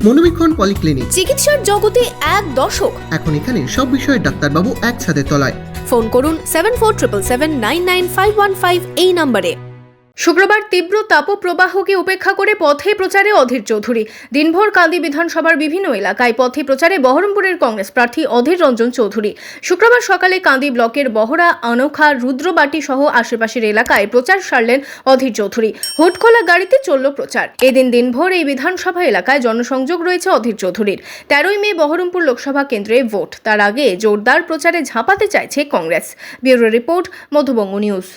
মনোবীক্ষণ polyclinic, চিকিৎসার জগতে এক দশক। এখন এখানে সব বিষয়ে ডাক্তারবাবু একসাথে তলায়। ফোন করুন 7477999515 এই নম্বরে। শুক্রবার তীব্র তাপপ্রবাহকে উপেক্ষা করে পথে প্রচারে অধীর চৌধুরী। দিনভর কান্দি বিধানসভার বিভিন্ন এলাকায় পথে প্রচারে বহরমপুরের কংগ্রেস প্রার্থী অধীর রঞ্জন চৌধুরী। শুক্রবার সকালে কান্দি ব্লকের বহরা, আনোখা, রুদ্রবাটি সহ আশেপাশের এলাকায় প্রচার সারলেন অধীর চৌধুরী। হুডখোলা গাড়িতে চলল প্রচার। এদিন দিনভর এই বিধানসভা এলাকায় জনসংযোগ রয়েছে অধীর চৌধুরীর। 13ই মে বহরমপুর লোকসভা কেন্দ্রে ভোট। তার আগে জোরদার প্রচারে ঝাঁপাতে চাইছে Congress. Bureau report, Madhyabanga news.